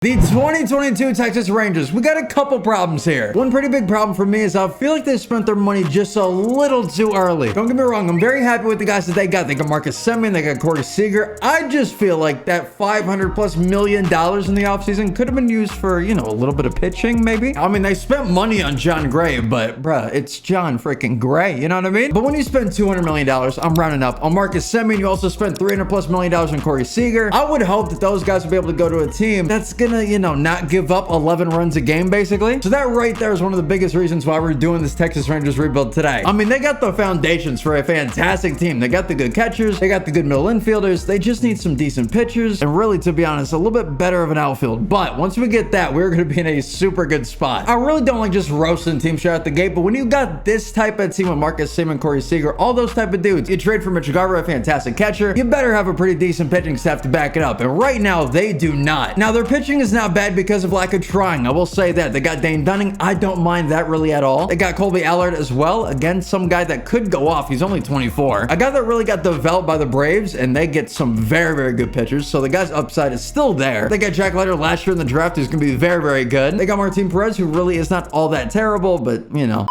The 2022 Texas Rangers, we got a couple problems here. One pretty big problem for me is I feel like they spent their money just a little too early. Don't get me wrong, I'm very happy with the guys that they got. They got Marcus Simeon, they got Corey Seeger. I just feel like that $500+ million in the offseason could have been used for, you know, a little bit of pitching, maybe. I mean, they spent money on John Gray, but bruh, it's John freaking Gray, you know what I mean? But when you spend $200 million, I'm rounding up, on Marcus Simeon, you also spent $300+ million on Corey Seeger. I would hope that those guys would be able to go to a team that's gonna, you know, not give up 11 runs a game, basically. So that right there is one of the biggest reasons why we're doing this Texas Rangers rebuild today. I mean, they got the foundations for a fantastic team. They got the good catchers, they got the good middle infielders, they just need some decent pitchers, and really, to be honest, a little bit better of an outfield. But once we get that, we're gonna be in a super good spot. I really don't like just roasting teams straight out the gate, but when you got this type of team with Marcus Simeon, Corey Seeger, all those type of dudes, you trade for Mitch Garver, a fantastic catcher, you better have a pretty decent pitching staff to back it up. And right now, they do not. Now, their pitching is not bad because of lack of trying. I will say that. They got Dane Dunning. I don't mind that really at all. They got Colby Allard as well. Again, some guy that could go off. He's only 24. A guy that really got developed by the Braves, and they get some very, very good pitchers. So the guy's upside is still there. They got Jack Leiter last year in the draft, who's going to be very, very good. They got Martin Perez, who really is not all that terrible, but, you know,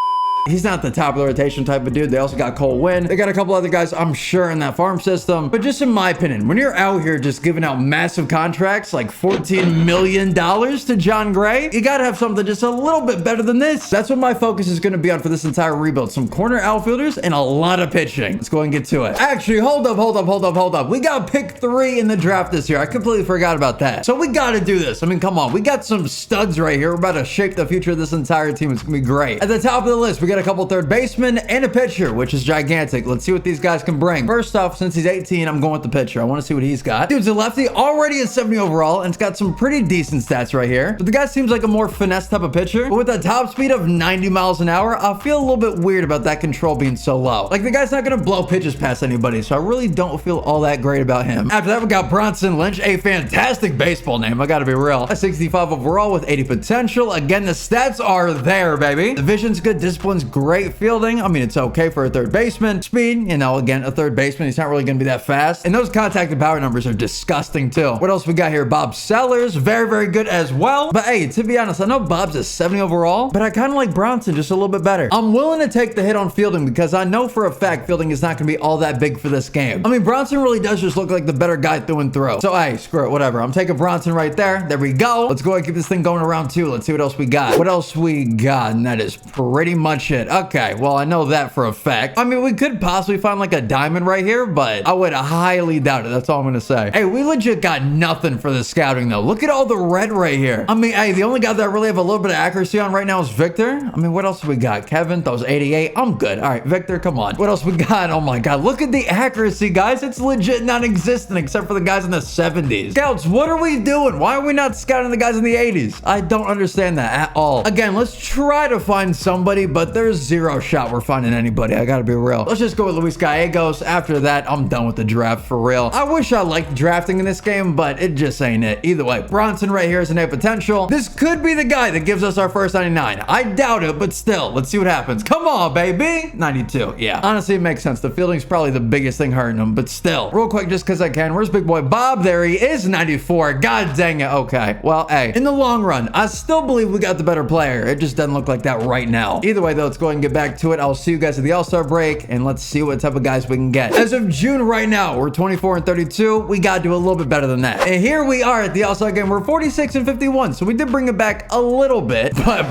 he's not the top of the rotation type of dude. They also got Cole Winn. They got a couple other guys, I'm sure, in that farm system. But just in my opinion, when you're out here just giving out massive contracts, like $14 million to John Gray, you gotta have something just a little bit better than this. That's what my focus is gonna be on for this entire rebuild. Some corner outfielders and a lot of pitching. Let's go and get to it. Actually, hold up. We got pick 3 in the draft this year. I completely forgot about that. So we gotta do this. I mean, come on. We got some studs right here. We're about to shape the future of this entire team. It's gonna be great. At the top of the list, we got a couple third basemen and a pitcher, which is gigantic. Let's see what these guys can bring. First off, since he's 18, I'm going with the pitcher. I want to see what he's got. Dude's a lefty, already a 70 overall, and it's got some pretty decent stats right here. But the guy seems like a more finesse type of pitcher. But with a top speed of 90 miles an hour, I feel a little bit weird about that control being so low. Like, the guy's not going to blow pitches past anybody, so I really don't feel all that great about him. After that, we got Bronson Lynch, a fantastic baseball name. I got to be real. A 65 overall with 80 potential. Again, the stats are there, baby. The vision's good, discipline's great, fielding, I mean, it's okay for a third baseman. Speed, you know, again, a third baseman, he's not really gonna be that fast. And those contact and power numbers are disgusting too. What else we got here? Bob Sellers, very, very good as well. But hey, to be honest, I know Bob's a 70 overall, but I kind of like Bronson just a little bit better. I'm willing to take the hit on fielding because I know for a fact fielding is not gonna be all that big for this game. I mean, Bronson really does just look like the better guy through and through. So hey, screw it, whatever. I'm taking Bronson right there. There we go. Let's go and keep this thing going around 2. Let's see what else we got. What else we got? And that is pretty much it. Okay, well, I know that for a fact. I mean, we could possibly find like a diamond right here, but I would highly doubt it. That's all I'm gonna say. Hey, we legit got nothing for the scouting though. Look at all the red right here. I mean, hey, the only guy that I really have a little bit of accuracy on right now is Victor. I mean, what else have we got? Kevin, those 88. I'm good. All right, Victor, come on. What else we got? Oh my God, look at the accuracy, guys. It's legit non-existent except for the guys in the 70s. Scouts, what are we doing? Why are we not scouting the guys in the 80s? I don't understand that at all. Again, let's try to find somebody, but there's zero shot we're finding anybody. I gotta be real. Let's just go with Luis Gallegos. After that, I'm done with the draft for real. I wish I liked drafting in this game, but it just ain't it. Either way, Bronson right here is an A potential. This could be the guy that gives us our first 99. I doubt it, but still, let's see what happens. Come on, baby. 92. Yeah. Honestly, it makes sense. The fielding's probably the biggest thing hurting him, but still. Real quick, just because I can. Where's big boy Bob? There he is, 94. God dang it. Okay. Well, hey, in the long run, I still believe we got the better player. It just doesn't look like that right now. Either way, though, let's go ahead and get back to it. I'll see you guys at the All-Star break, and let's see what type of guys we can get. As of June right now, we're 24 and 32. We got to do a little bit better than that. And here we are at the All-Star game. We're 46 and 51, so we did bring it back a little bit, but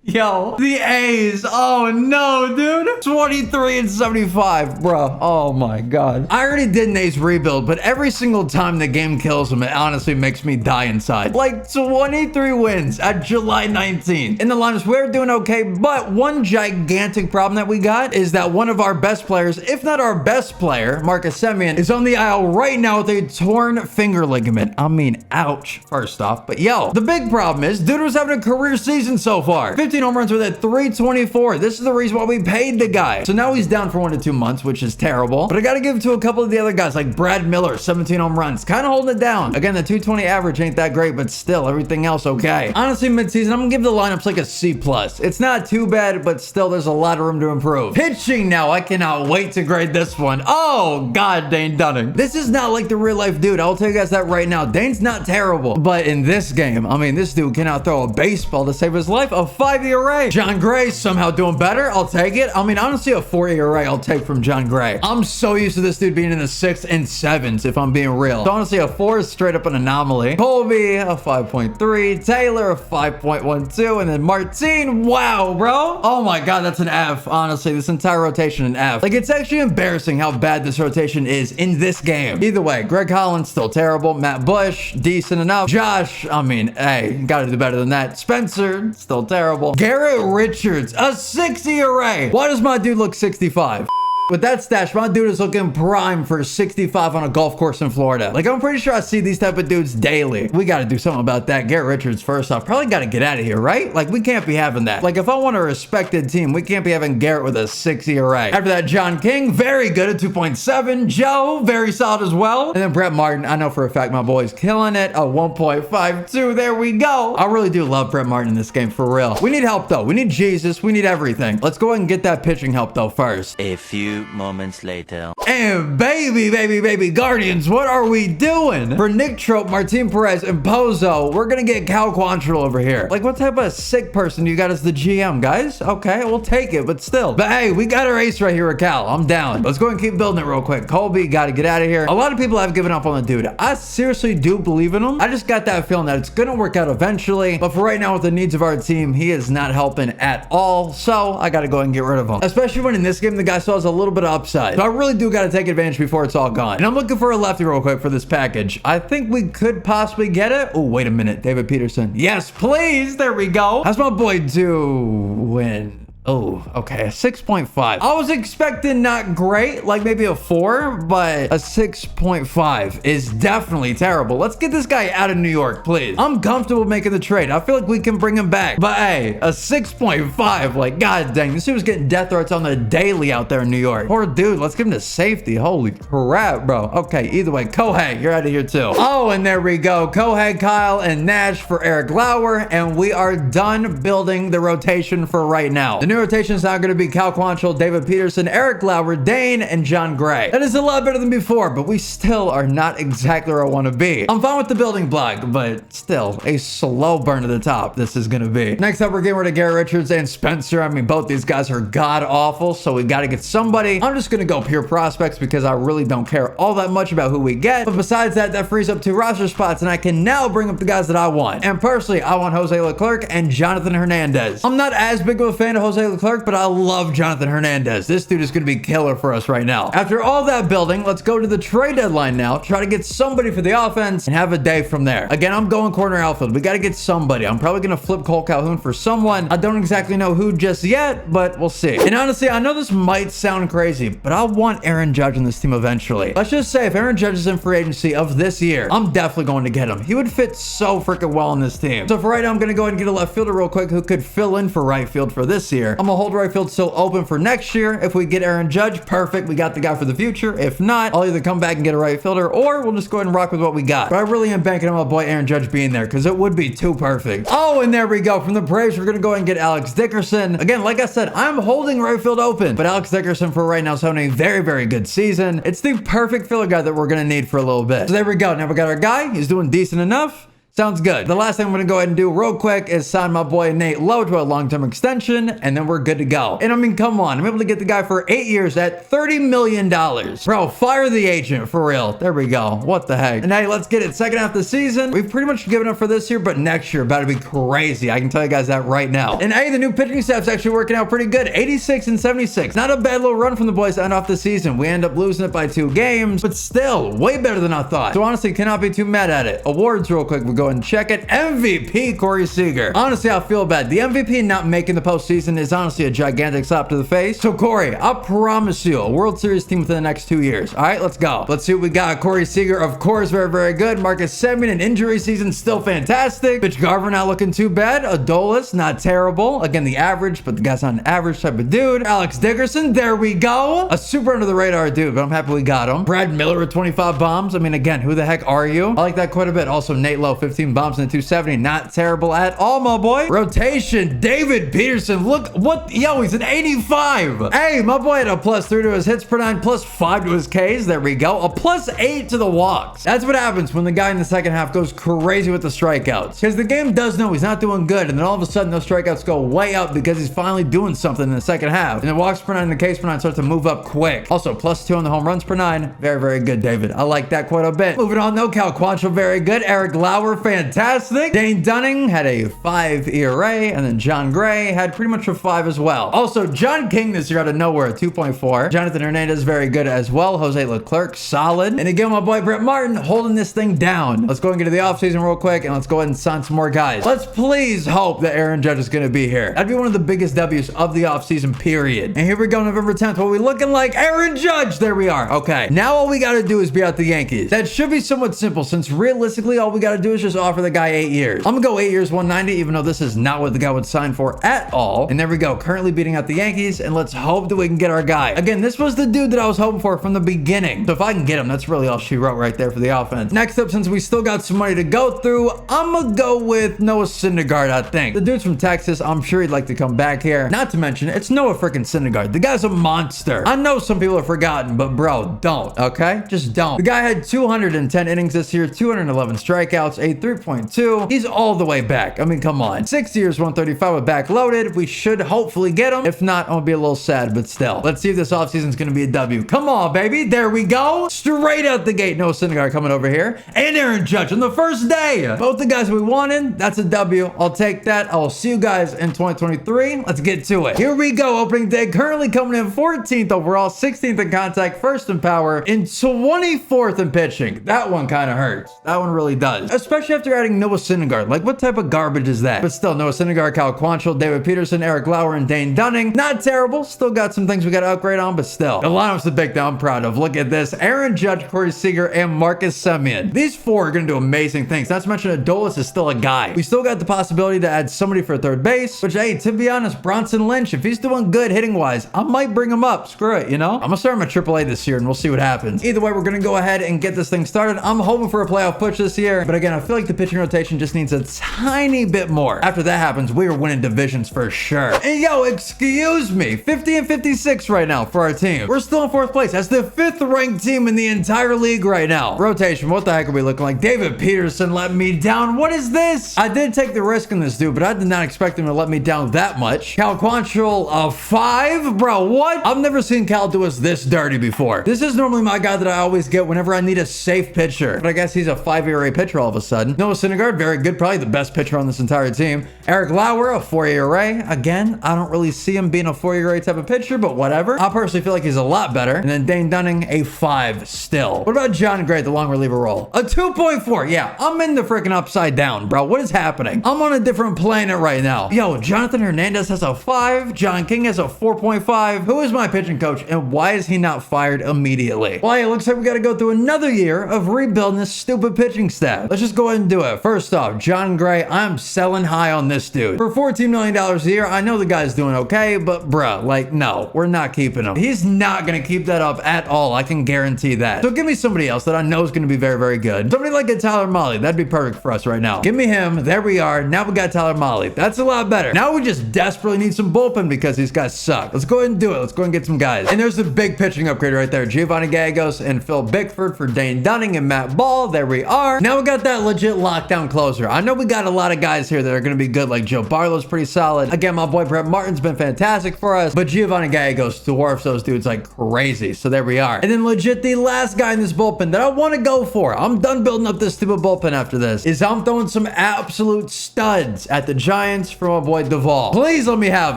yo, the A's. Oh no, dude. 23 and 75, bro. Oh my God. I already did an A's rebuild, but every single time the game kills them, it honestly makes me die inside. Like 23 wins at July 19th. In the lineups, we're doing okay, but one gigantic problem that we got is that one of our best players, if not our best player, Marcus Simeon, is on the aisle right now with a torn finger ligament. I mean, ouch, first off. But yo, the big problem is, dude was having a career season so far. 15 home runs with a 324. This is the reason why we paid the guy. So now he's down for 1 to 2 months, which is terrible. But I got to give it to a couple of the other guys like Brad Miller, 17 home runs. Kind of holding it down. Again, the 220 average ain't that great, but still, everything else okay. Honestly, midseason, I'm going to give the lineups like a C+. It's not too bad, but still, there's a lot of room to improve. Pitching now, I cannot wait to grade this one. Oh, God, Dane Dunning. This is not like the real life dude. I'll tell you guys that right now. Dane's not terrible. But in this game, I mean, this dude cannot throw a baseball to save his life. A 5 ERA. John Gray somehow doing better. I'll take it. I mean, honestly, a 4 ERA I'll take from John Gray. I'm so used to this dude being in the 6s and 7s, if I'm being real. So honestly, a 4 is straight up an anomaly. Colby, a 5.3. Taylor, a 5.12. And then Martin, wow, bro. Oh my God, that's an F. Honestly, this entire rotation an F. Like, it's actually embarrassing how bad this rotation is in this game. Either way, Greg Holland, still terrible. Matt Bush, decent enough. Josh, I mean, hey, gotta do better than that. Spencer, still terrible. Garrett Richards, a 6 ERA. Why does my dude look 65? With that stash, my dude is looking prime for 65 on a golf course in Florida. Like, I'm pretty sure I see these type of dudes daily. We got to do something about that. Garrett Richards, first off, probably got to get out of here, right? Like, we can't be having that. Like, if I want a respected team, we can't be having Garrett with a 6 ERA. After that, John King, very good at 2.7. Joe, very solid as well. And then Brett Martin, I know for a fact my boy's killing it. A 1.52. There we go. I really do love Brett Martin in this game, for real. We need help, though. We need Jesus. We need everything. Let's go ahead and get that pitching help, though, first. A few moments later. And baby Guardians, what are we doing? For Nick Trope, Martin Perez, and Pozo, we're gonna get Cal Quantrill over here. Like, what type of sick person you got as the GM, guys? Okay, we'll take it, but still. But hey, we got our ace right here with Cal. I'm down. Let's go and keep building it real quick. Colby, gotta get out of here. A lot of people have given up on the dude. I seriously do believe in him. I just got that feeling that it's gonna work out eventually. But for right now, with the needs of our team, he is not helping at all. So I gotta go and get rid of him. Especially when in this game, the guy still has a little bit of upside. So I really do got to take advantage before it's all gone. And I'm looking for a lefty real quick for this package. I think we could possibly get it. Oh, wait a minute. David Peterson. Yes, please. There we go. How's my boy doing? Oh, okay, a 6.5. I was expecting not great, like maybe a 4, but a 6.5 is definitely terrible. Let's get this guy out of New York, please. I'm comfortable making the trade. I feel like we can bring him back. But hey, a 6.5, like, god dang, this dude was getting death threats on the daily out there in New York. Poor dude, let's give him to safety. Holy crap, bro. Okay, either way, Kohei, you're out of here too. Oh, and there we go. Kohei, Kyle, and Nash for Eric Lauer, and we are done building the rotation for right now. The new rotation is now going to be Cal Quantrill, David Peterson, Eric Lauer, Dane, and John Gray. That is a lot better than before, but we still are not exactly where I want to be. I'm fine with the building block, but still a slow burn to the top this is going to be. Next up, we're getting rid of Garrett Richards and Spencer. I mean, both these guys are god awful, so we got to get somebody. I'm just going to go pure prospects because I really don't care all that much about who we get. But besides that, that frees up 2 roster spots, and I can now bring up the guys that I want. And personally, I want Jose Leclerc and Jonathan Hernandez. I'm not as big of a fan of Jose Leclerc, but I love Jonathan Hernandez. This dude is going to be killer for us right now. After all that building, let's go to the trade deadline now. Try to get somebody for the offense and have a day from there. Again, I'm going corner outfield. We got to get somebody. I'm probably going to flip Cole Calhoun for someone. I don't exactly know who just yet, but we'll see. And honestly, I know this might sound crazy, but I want Aaron Judge on this team eventually. Let's just say if Aaron Judge is in free agency of this year, I'm definitely going to get him. He would fit so freaking well in this team. So for right now, I'm going to go ahead and get a left fielder real quick who could fill in for right field for this year. I'm going to hold right field still open for next year. If we get Aaron Judge, perfect. We got the guy for the future. If not, I'll either come back and get a right fielder, or we'll just go ahead and rock with what we got. But I really am banking on my boy Aaron Judge being there because it would be too perfect. Oh, and there we go. From the Braves, we're going to go ahead and get Alex Dickerson. Again, like I said, I'm holding right field open, but Alex Dickerson for right now is having a very, very good season. It's the perfect filler guy that we're going to need for a little bit. So there we go. Now we got our guy. He's doing decent enough. Sounds good. The last thing I'm going to go ahead and do real quick is sign my boy Nate Lowe to a long-term extension, and then we're good to go. And I mean, come on. I'm able to get the guy for 8 years at $30 million. Bro, fire the agent for real. There we go. What the heck? And hey, let's get it. Second half of the season, we've pretty much given up for this year, but next year about to be crazy. I can tell you guys that right now. And hey, the new pitching staff's actually working out pretty good. 86 and 76. Not a bad little run from the boys to end off the season. We end up losing it by 2 games, but still way better than I thought. So honestly, cannot be too mad at it. Awards real quick. We're go and check it. MVP Corey Seeger. Honestly, I feel bad. The MVP not making the postseason is honestly a gigantic slap to the face. So Corey, I promise you a World Series team within the next 2 years. All right, let's go. Let's see what we got. Corey Seeger, of course, very, very good. Marcus Simeon, an injury season, still fantastic. Pitch Garver not looking too bad. Adolis, not terrible. Again, the average, but the guy's not an average type of dude. Alex Dickerson, there we go. A super under the radar dude, but I'm happy we got him. Brad Miller with 25 bombs. I mean, again, who the heck are you? I like that quite a bit. Also, Nate Lowe, 15 bombs in the 270. Not terrible at all, my boy. Rotation, David Peterson. Look, what? Yo, he's an 85. Hey, my boy had a +3 to his hits per 9, +5 to his Ks. There we go. A +8 to the walks. That's what happens when the guy in the second half goes crazy with the strikeouts. Because the game does know he's not doing good, and then all of a sudden those strikeouts go way up because he's finally doing something in the second half. And the walks per 9 and the Ks per 9 start to move up quick. Also, +2 on the home runs per 9. Very, very good, David. I like that quite a bit. Moving on, though, Cal Quantrill, very good. Eric Lauer, fantastic. Dane Dunning had a 5 ERA, and then John Gray had pretty much a 5 as well. Also, John King this year out of nowhere, 2.4. Jonathan Hernandez, very good as well. Jose Leclerc, solid. And again, my boy Brett Martin holding this thing down. Let's go and get to the offseason real quick, and let's go ahead and sign some more guys. Let's please hope that Aaron Judge is going to be here. That'd be one of the biggest W's of the offseason, period. And here we go, November 10th. What are we looking like? Aaron Judge. There we are. Okay. Now all we got to do is be out the Yankees. That should be somewhat simple, since realistically all we got to do is just offer the guy 8 years. I'm going to go 8 years, 190, even though this is not what the guy would sign for at all. And there we go. Currently beating out the Yankees, and let's hope that we can get our guy. Again, this was the dude that I was hoping for from the beginning. So if I can get him, that's really all she wrote right there for the offense. Next up, since we still got some money to go through, I'm going to go with Noah Syndergaard, I think. The dude's from Texas. I'm sure he'd like to come back here. Not to mention, it's Noah freaking Syndergaard. The guy's a monster. I know some people have forgotten, but bro, don't, okay? Just don't. The guy had 210 innings this year, 211 strikeouts, a 3.2. He's all the way back. I mean, come on. 6 years, 135 with backloaded. We should hopefully get him. If not, I'll be a little sad, but still. Let's see if this offseason's going to be a W. Come on, baby. There we go. Straight out the gate. Noah Syndergaard coming over here. And Aaron Judge on the first day. Both the guys we wanted. That's a W. I'll take that. I will see you guys in 2023. Let's get to it. Here we go. Opening day. Currently coming in 14th overall, 16th in contact, 1st in power, and 24th in pitching. That one kind of hurts. That one really does. Especially after adding Noah Syndergaard. Like, what type of garbage is that? But still, Noah Syndergaard, Cal Quantrill, David Peterson, Eric Lauer, and Dane Dunning. Not terrible. Still got some things we got to upgrade on, but still. The lineup's the big that I'm proud of. Look at this. Aaron Judge, Corey Seeger, and Marcus Simeon. These four are going to do amazing things. Not to mention Adolis is still a guy. We still got the possibility to add somebody for third base, which, hey, to be honest, Bronson Lynch, if he's doing good hitting-wise, I might bring him up. Screw it, you know? I'm going to start him at AAA this year, and we'll see what happens. Either way, we're going to go ahead and get this thing started. I'm hoping for a playoff push this year, but again, I feel like the pitching rotation just needs a tiny bit more. After that happens, we are winning divisions for sure. And yo, excuse me, 50 and 56 right now for our team. We're still in 4th place. That's the 5th ranked team in the entire league right now. Rotation, what the heck are we looking like? David Peterson let me down. What is this? I did take the risk in this dude, but I did not expect him to let me down that much. Cal Quantrill, a 5? Bro, what? I've never seen Cal do us this dirty before. This is normally my guy that I always get whenever I need a safe pitcher, but I guess he's a 5 ERA pitcher all of a sudden. Noah Syndergaard, very good, probably the best pitcher on this entire team. Eric Lauer, a 4 ERA. Again, I don't really see him being a 4 ERA type of pitcher, but whatever. I personally feel like he's a lot better. And then Dane Dunning, a 5 still. What about John Gray, the long reliever role? A 2.4. Yeah, I'm in the freaking upside down, bro. What is happening? I'm on a different planet right now. Yo, Jonathan Hernandez has a 5. John King has a 4.5. Who is my pitching coach, and why is he not fired immediately? Well, it looks like we got to go through another year of rebuilding this stupid pitching staff. Let's just go ahead and do it. First off, John Gray, I'm selling high on this dude. For $14 million a year, I know the guy's doing okay, but bruh, like, no, we're not keeping him. He's not going to keep that up at all. I can guarantee that. So give me somebody else that I know is going to be very, very good. Somebody like a Tyler Mahle. That'd be perfect for us right now. Give me him. There we are. Now we got Tyler Mahle. That's a lot better. Now we just desperately need some bullpen because these guys suck. Let's go ahead and do it. Let's go ahead and get some guys. And there's the big pitching upgrade right there. Giovanni Gallegos and Phil Bickford for Dane Dunning and Matt Ball. There we are. Now we got that legit lockdown closer. I know we got a lot of guys here that are going to be good, like Joe Barlow's pretty solid. Again, my boy Brett Martin's been fantastic for us, but Giovanni Gallegos dwarfs those dudes like crazy. So there we are. And then legit the last guy in this bullpen that I want to go for, I'm done building up this stupid bullpen after this, is I'm throwing some absolute studs at the Giants for my boy Duvall. Please let me have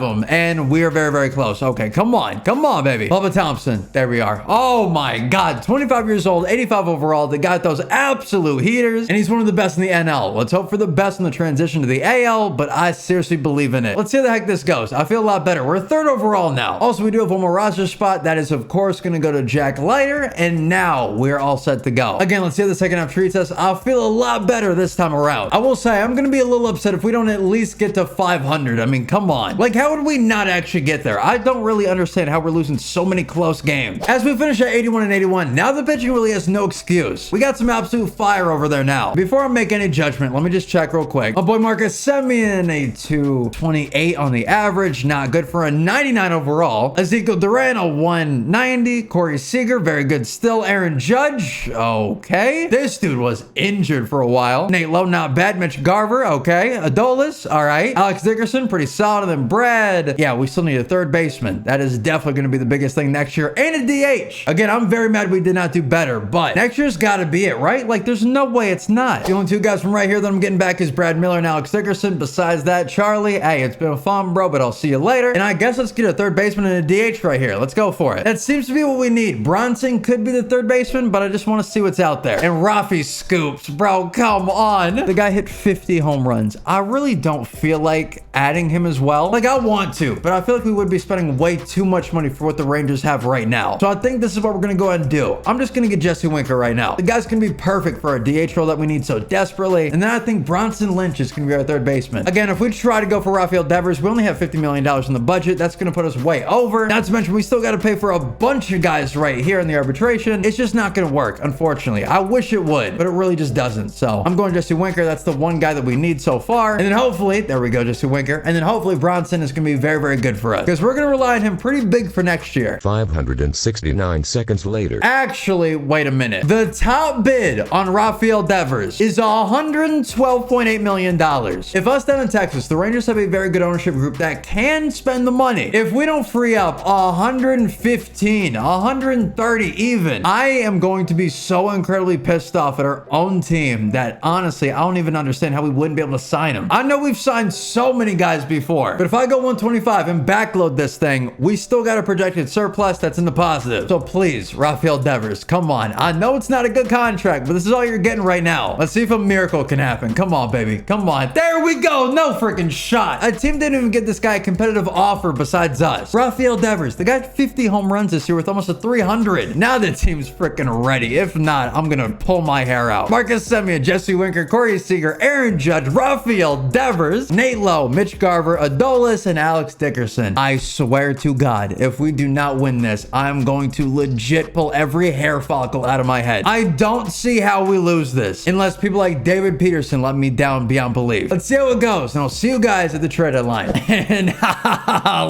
him. And we are very, very close. Okay, come on. Come on, baby. Bubba Thompson. There we are. Oh my God. 25 years old, 85 overall. The guy throws absolute heaters, and he's one of the best in the NL. Let's hope for the best in the transition to the AL, but I seriously believe in it. Let's see how the heck this goes. I feel a lot better. We're third overall now. Also, we do have one more roster spot. That is, of course, going to go to Jack Leiter, and now we're all set to go. Again, let's see how the second half treats us. I'll feel a lot better this time around. I will say, I'm going to be a little upset if we don't at least get to 500. I mean, come on. Like, how would we not actually get there? I don't really understand how we're losing so many close games. As we finish at 81 and 81, now the pitching really has no excuse. We got some absolute fire over there now. Before I make any judgment, let me just check real quick. My boy Marcus Simeon, a 228 on the average, not good for a 99 overall. Ezekiel Duran, a 190. Corey Seeger, very good still. Aaron Judge, okay. This dude was injured for a while. Nate Lowe, not bad. Mitch Garver, okay. Adolis, all right. Alex Dickerson, pretty solid. And then Brad, yeah, we still need a third baseman. That is definitely going to be the biggest thing next year. And a DH. Again, I'm very mad we did not do better, but next year's got to be it, right? Like, there's no way it's not. The only two guys from right here that I'm getting back is Brad Miller and Alex Dickerson. Besides that, Charlie, hey, it's been fun, bro, but I'll see you later. And I guess let's get a third baseman and a DH right here. Let's go for it. That seems to be what we need. Bronson could be the third baseman, but I just want to see what's out there. And Rafi Scoops, bro, come on. The guy hit 50 home runs. I really don't feel like adding him as well. Like, I want to, but I feel like we would be spending way too much money for what the Rangers have right now. So I think this is what we're going to go ahead and do. I'm just going to get Jesse Winker right now. The guy's going to be perfect for our DH role that we need so desperately. And then I think Bronson Lynch is going to be our third baseman. Again, if we try to go for Rafael Devers, we only have $50 million in the budget. That's going to put us way over. Not to mention, we still got to pay for a bunch of guys right here in the arbitration. It's just not going to work, unfortunately. I wish it would, but it really just doesn't. So I'm going Jesse Winker. That's the one guy that we need so far. And then hopefully, there we go, Jesse Winker. And then hopefully Bronson is going to be very, very good for us because we're going to rely on him pretty big for next year. 569 seconds later. Actually, wait a minute. The top bid on Rafael Devers is $112.8 million. If us down in Texas, the Rangers have a very good ownership group that can spend the money. If we don't free up 115, 130 even, I am going to be so incredibly pissed off at our own team that honestly, I don't even understand how we wouldn't be able to sign him. I know we've signed so many guys before, but if I go 125 and backload this thing, we still got a projected surplus that's in the positive. So please, Rafael Devers, come on. I know it's not a good contract, but this is all you're getting right now. Let's see if a miracle can happen. Come on, baby. Come on. There we go. No freaking shot. A team didn't even get this guy a competitive offer besides us. Rafael Devers, the guy had 50 home runs this year with almost a 300. Now the team's freaking ready. If not, I'm gonna pull my hair out. Marcus Simeon, Jesse Winker, Corey Seeger, Aaron Judge, Rafael Devers, Nate Lowe, Mitch Garver, Adolis, and Alex Dickerson. I swear to God, if we do not win this, I'm going to legit pull every hair follicle out of my head. I don't see how we lose this unless people like David Peterson let me down beyond belief. Let's see how it goes, and I'll see you guys at the trade deadline. And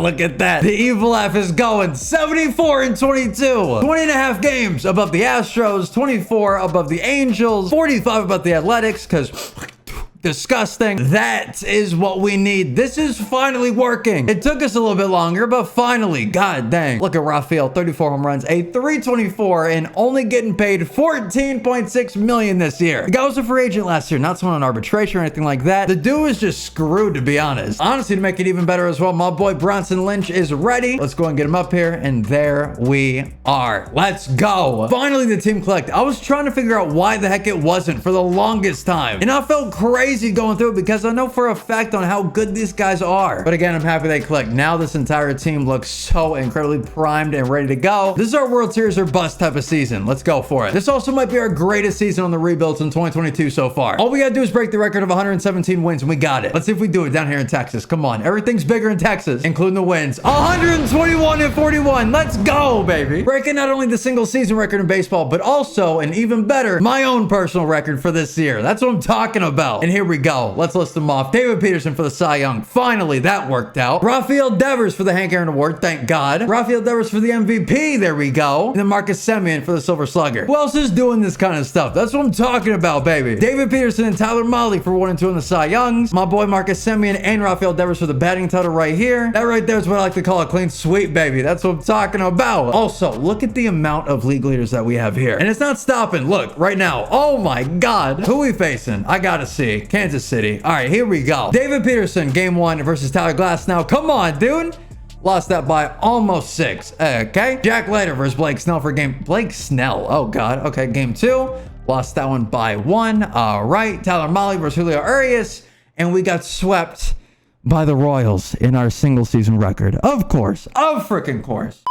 look at that. The evil laugh is going 74 and 22. 20 and a half games above the Astros, 24 above the Angels, 45 above the Athletics, because disgusting. That is what we need. This is finally working. It took us a little bit longer, but finally, god dang. Look at Rafael, 34 home runs, a 324, and only getting paid $14.6 million this year. The guy was a free agent last year, not someone on arbitration or anything like that. The dude is just screwed, to be honest. Honestly, to make it even better as well, my boy Bronson Lynch is ready. Let's go and get him up here, and there we are. Let's go. Finally, the team clicked. I was trying to figure out why the heck it wasn't for the longest time, and I felt crazy going through it because I know for a fact on how good these guys are. But again, I'm happy they clicked. Now this entire team looks so incredibly primed and ready to go. This is our World Series or bust type of season. Let's go for it. This also might be our greatest season on the rebuilds in 2022 so far. All we gotta do is break the record of 117 wins and we got it. Let's see if we do it down here in Texas. Come on. Everything's bigger in Texas, including the wins. 121 and 41. Let's go, baby. Breaking not only the single season record in baseball, but also, and even better, my own personal record for this year. That's what I'm talking about. And here we go. Let's list them off. David Peterson for the Cy Young. Finally, that worked out. Rafael Devers for the Hank Aaron Award. Thank God. Rafael Devers for the MVP. There we go. And then Marcus Simeon for the Silver Slugger. Who else is doing this kind of stuff? That's what I'm talking about, baby. David Peterson and Tyler Mahle for 1 and 2 in the Cy Youngs. My boy Marcus Simeon and Rafael Devers for the batting title right here. That right there is what I like to call a clean sweep, baby. That's what I'm talking about. Also, look at the amount of league leaders that we have here. And it's not stopping. Look, right now. Oh my God. Who we facing? I gotta see. Kansas City. All right, here we go. David Peterson, game 1 versus Tyler Glasnow. Come on, dude. Lost that by almost 6. Okay. Jack Leiter versus Blake Snell for game... Blake Snell. Oh, God. Okay, game 2. Lost that one by 1. All right. Tyler Mahle versus Julio Urias. And we got swept by the Royals in our single season record. Of course. Of freaking course.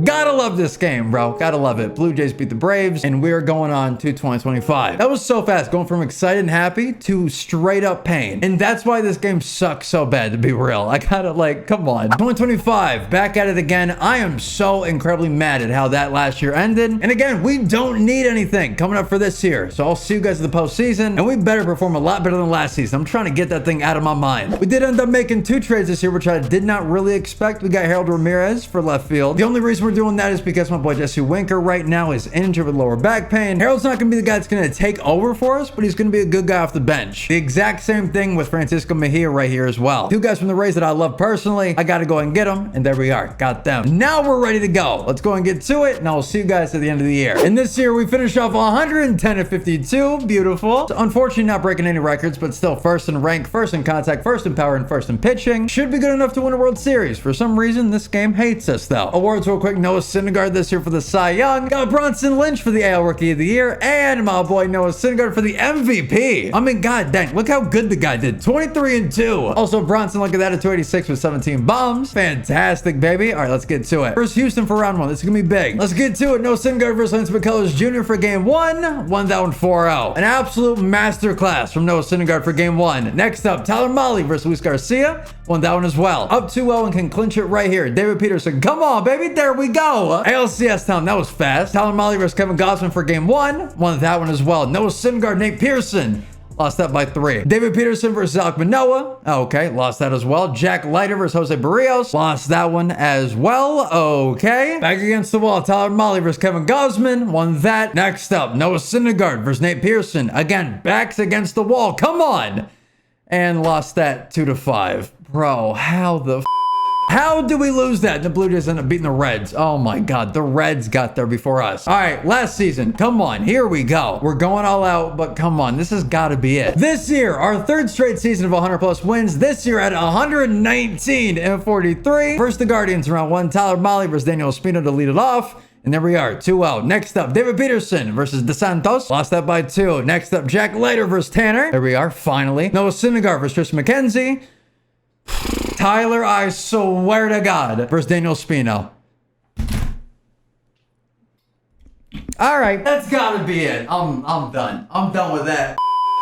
Gotta love this game, bro. Gotta love it. Blue Jays beat the Braves, and we're going on to 2025. That was so fast, going from excited and happy to straight up pain. And that's why this game sucks so bad, to be real. I gotta, like, come on. 2025, back at it again. I am so incredibly mad at how that last year ended. And again, we don't need anything coming up for this year. So I'll see you guys in the postseason, and we better perform a lot better than last season. I'm trying to get that thing out of my mind. We did end up making 2 trades this year, which I did not really expect. We got Harold Ramirez for left field. The only reason we're doing that is because my boy Jesse Winker right now is injured with lower back pain. Harold's not going to be the guy that's going to take over for us, but he's going to be a good guy off the bench. The exact same thing with Francisco Mejia right here as well. 2 guys from the Rays that I love personally. I got to go and get them, and there we are. Got them. Now we're ready to go. Let's go and get to it, and I will see you guys at the end of the year. And this year, we finish off 110 of 52. Beautiful. So unfortunately, not breaking any records, but still first in rank, first in contact, first in power, and first in pitching. Should be good enough to win a World Series. For some reason, this game hates us, though. Awards real quick. Noah Syndergaard this year for the Cy Young. Got Bronson Lynch for the AL Rookie of the Year. And my boy Noah Syndergaard for the MVP. I mean, god dang. Look how good the guy did. 23-2. Also, Bronson, look at that at 286 with 17 bombs. Fantastic, baby. All right, let's get to it. First, Houston for round 1. This is going to be big. Let's get to it. Noah Syndergaard versus Lance McCullers Jr. for game 1. Won that one 4-0. An absolute masterclass from Noah Syndergaard for game 1. Next up, Tyler Mahle versus Luis Garcia. Won that one as well. Up 2-0 and can clinch it right here. David Peterson. Come on, baby. There we go. ALCS time. That was fast. Tyler Mahle versus Kevin Gausman for game 1. Won that one as well. Noah Syndergaard, Nate Pearson. Lost that by 3. David Peterson versus Alek Manoah. Okay, lost that as well. Jack Leiter versus Jose Barrios. Lost that one as well. Okay. Back against the wall. Tyler Mahle versus Kevin Gausman. Won that. Next up, Noah Syndergaard versus Nate Pearson. Again, backs against the wall. Come on. And lost that 2-5. Bro, how the how do we lose that? The Blue Jays end up beating the Reds. Oh my God, the Reds got there before us. All right, last season. Come on, here we go. We're going all out, but come on, this has got to be it. This year, our 3rd straight season of 100+ wins. This year at 119 and 43. First, the Guardians round 1. Tyler Mahle versus Daniel Espino to lead it off. And there we are, 2-0. Next up, David Peterson versus DeSantos. Lost that by 2. Next up, Jack Leiter versus Tanner. There we are, finally. Noah Syndergaard versus Tristan McKenzie. Tyler, I swear to God, versus Daniel Espino. All right, that's gotta be it. I'm done. I'm done with that.